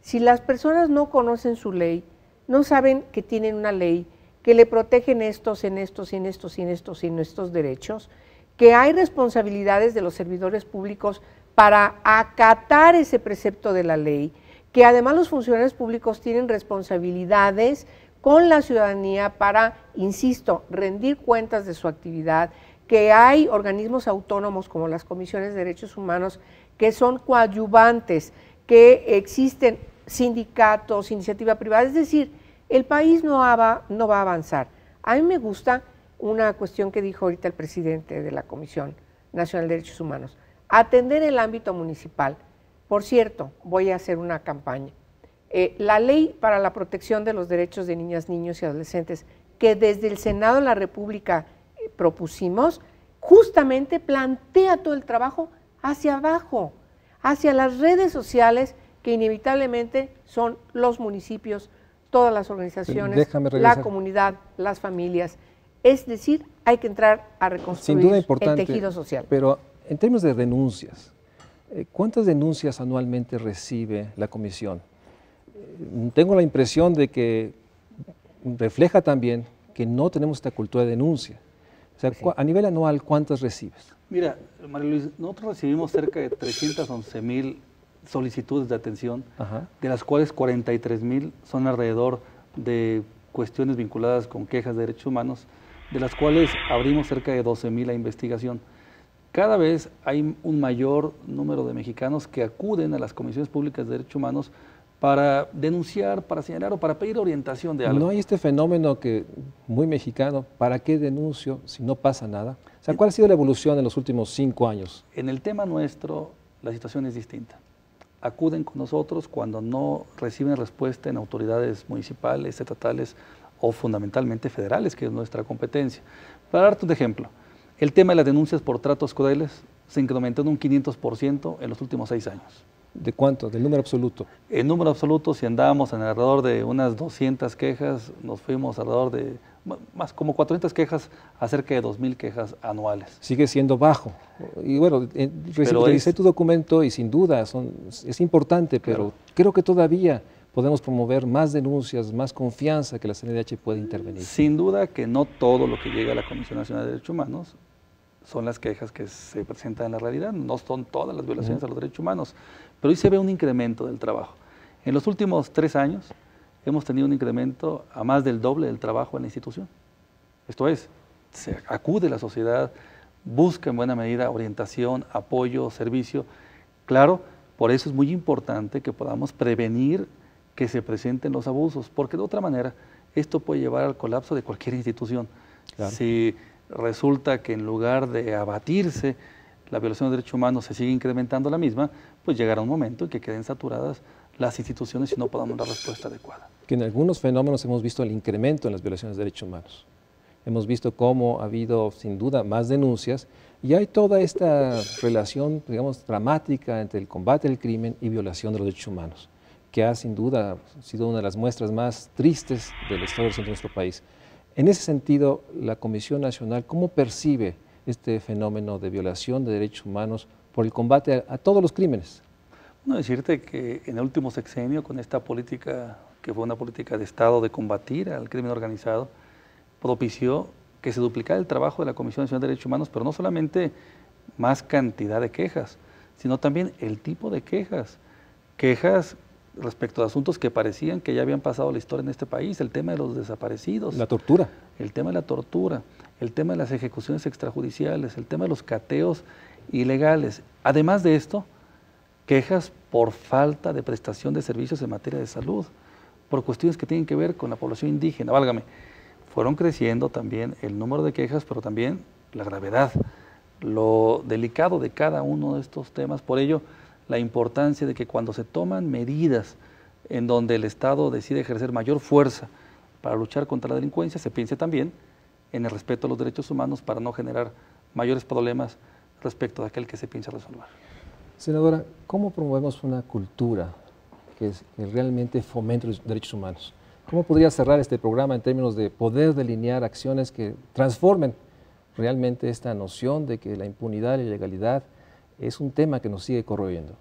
Si las personas no conocen su ley, no saben que tienen una ley, que le protegen estos derechos, que hay responsabilidades de los servidores públicos para acatar ese precepto de la ley, que además los funcionarios públicos tienen responsabilidades con la ciudadanía para, insisto, rendir cuentas de su actividad, que hay organismos autónomos como las comisiones de derechos humanos que son coadyuvantes, que existen sindicatos, iniciativa privada, es decir, el país no va a avanzar. A mí me gusta una cuestión que dijo ahorita el presidente de la Comisión Nacional de Derechos Humanos, atender el ámbito municipal. Por cierto, voy a hacer una campaña. La ley para la protección de los derechos de niñas, niños y adolescentes, que desde el Senado de la República propusimos, justamente plantea todo el trabajo hacia abajo, hacia las redes sociales, que inevitablemente son los municipios, todas las organizaciones, la comunidad, las familias. Es decir, hay que entrar a reconstruir sin duda importante, el tejido social. Pero en términos de denuncias, ¿cuántas denuncias anualmente recibe la Comisión? Tengo la impresión de que refleja también que no tenemos esta cultura de denuncia. O sea, sí. A nivel anual, ¿cuántas recibes? Mira, María Luis, nosotros recibimos cerca de 311,000 solicitudes de atención, de las cuales 43,000 son alrededor de cuestiones vinculadas con quejas de derechos humanos, de las cuales abrimos cerca de 12,000 a investigación. Cada vez hay un mayor número de mexicanos que acuden a las comisiones públicas de derechos humanos para denunciar, para señalar o para pedir orientación de algo. ¿No hay este fenómeno que muy mexicano, ¿para qué denuncio si no pasa nada? O sea, ¿cuál ha sido la evolución en los últimos 5 años? En el tema nuestro, la situación es distinta. Acuden con nosotros cuando no reciben respuesta en autoridades municipales, estatales o fundamentalmente federales, que es nuestra competencia. Para darte un ejemplo, el tema de las denuncias por tratos crueles se incrementó en un 500% en los últimos 6 años. ¿De cuánto? ¿Del número absoluto? El número absoluto, si andábamos en alrededor de unas 200 quejas, nos fuimos alrededor de más como 400 quejas a cerca de 2,000 quejas anuales. Sigue siendo bajo. Y bueno, revisé tu documento y sin duda es importante, pero creo que todavía podemos promover más denuncias, más confianza que la CNDH puede intervenir. Sin duda que no todo lo que llega a la Comisión Nacional de Derechos Humanos son las quejas que se presentan en la realidad, no son todas las violaciones a los derechos humanos, pero hoy se ve un incremento del trabajo. En los últimos 3 años hemos tenido un incremento a más del doble del trabajo en la institución. Esto es, se acude la sociedad, busca en buena medida orientación, apoyo, servicio. Claro, por eso es muy importante que podamos prevenir que se presenten los abusos, porque de otra manera esto puede llevar al colapso de cualquier institución. Claro. Si resulta que en lugar de abatirse la violación de derechos humanos se sigue incrementando la misma, pues llegará un momento en que queden saturadas las instituciones y no podamos dar respuesta adecuada. Que en algunos fenómenos hemos visto el incremento en las violaciones de derechos humanos. Hemos visto cómo ha habido sin duda más denuncias y hay toda esta relación, digamos, dramática entre el combate al crimen y violación de los derechos humanos, que ha sin duda sido una de las muestras más tristes de la historia de nuestro país. En ese sentido, la Comisión Nacional, ¿cómo percibe este fenómeno de violación de derechos humanos por el combate a todos los crímenes? Bueno, decirte que en el último sexenio, con esta política, que fue una política de Estado de combatir al crimen organizado, propició que se duplicara el trabajo de la Comisión Nacional de Derechos Humanos, pero no solamente más cantidad de quejas, sino también el tipo de quejas. Quejas respecto a asuntos que parecían que ya habían pasado la historia en este país, el tema de los desaparecidos. La tortura. El tema de la tortura, el tema de las ejecuciones extrajudiciales, el tema de los cateos ilegales. Además de esto, quejas por falta de prestación de servicios en materia de salud, por cuestiones que tienen que ver con la población indígena. Válgame, fueron creciendo también el número de quejas, pero también la gravedad, lo delicado de cada uno de estos temas. Por ello, la importancia de que cuando se toman medidas en donde el Estado decide ejercer mayor fuerza para luchar contra la delincuencia, se piense también en el respeto a los derechos humanos para no generar mayores problemas respecto de aquel que se piensa resolver. Senadora, ¿cómo promovemos una cultura que realmente fomente los derechos humanos? ¿Cómo podría cerrar este programa en términos de poder delinear acciones que transformen realmente esta noción de que la impunidad y la ilegalidad es un tema que nos sigue corroyendo?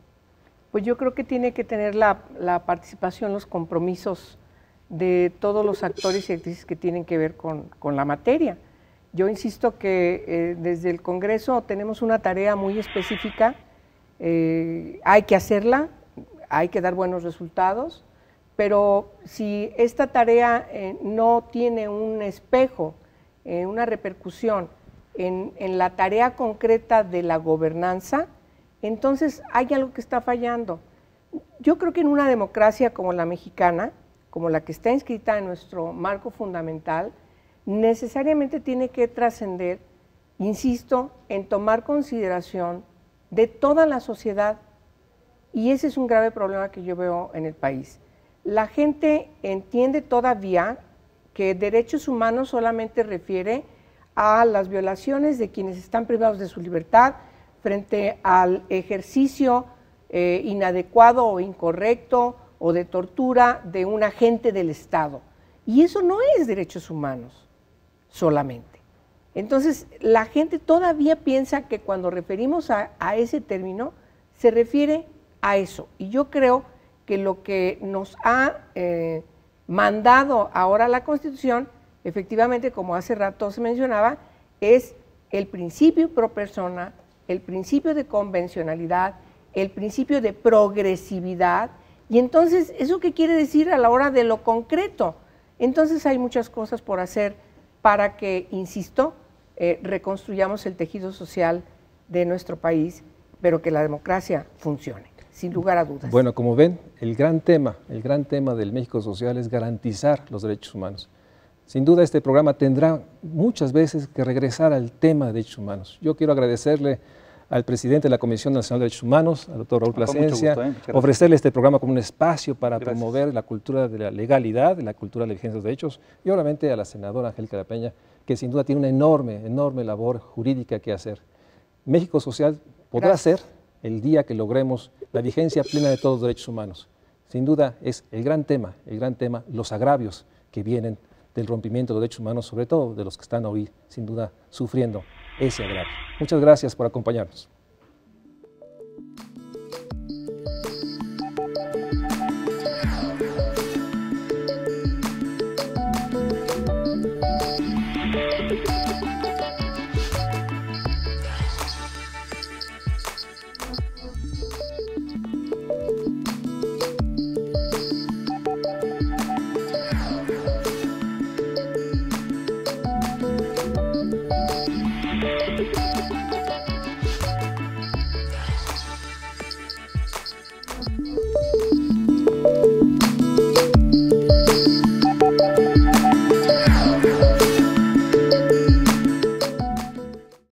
Pues yo creo que tiene que tener la participación, los compromisos de todos los actores y actrices que tienen que ver con la materia. Yo insisto que desde el Congreso tenemos una tarea muy específica, hay que hacerla, hay que dar buenos resultados, pero si esta tarea no tiene un espejo, una repercusión en la tarea concreta de la gobernanza, entonces hay algo que está fallando. Yo creo que en una democracia como la mexicana, como la que está inscrita en nuestro marco fundamental, necesariamente tiene que trascender, insisto, en tomar consideración de toda la sociedad, y ese es un grave problema que yo veo en el país. La gente entiende todavía que derechos humanos solamente refiere a las violaciones de quienes están privados de su libertad frente al ejercicio inadecuado o incorrecto o de tortura de un agente del Estado. Y eso no es derechos humanos solamente. Entonces, la gente todavía piensa que cuando referimos a ese término, se refiere a eso. Y yo creo que lo que nos ha mandado ahora la Constitución, efectivamente, como hace rato se mencionaba, es el principio pro persona, el principio de convencionalidad, el principio de progresividad. Y entonces, ¿eso qué quiere decir a la hora de lo concreto? Entonces hay muchas cosas por hacer para que, insisto, reconstruyamos el tejido social de nuestro país, pero que la democracia funcione, sin lugar a dudas. Bueno, como ven, el gran tema del México social es garantizar los derechos humanos. Sin duda este programa tendrá muchas veces que regresar al tema de derechos humanos. Yo quiero agradecerle al presidente de la Comisión Nacional de Derechos Humanos, al doctor Raúl Plasencia, ofrecerle este programa como un espacio para promover la cultura de la legalidad, la cultura de la vigencia de los derechos, y obviamente a la senadora Angélica de la Peña, que sin duda tiene una enorme labor jurídica que hacer. México social podrá ser el día que logremos la vigencia plena de todos los derechos humanos. Sin duda es el gran tema, los agravios que vienen del rompimiento de los derechos humanos, sobre todo de los que están hoy, sin duda, sufriendo ese agravio. Muchas gracias por acompañarnos.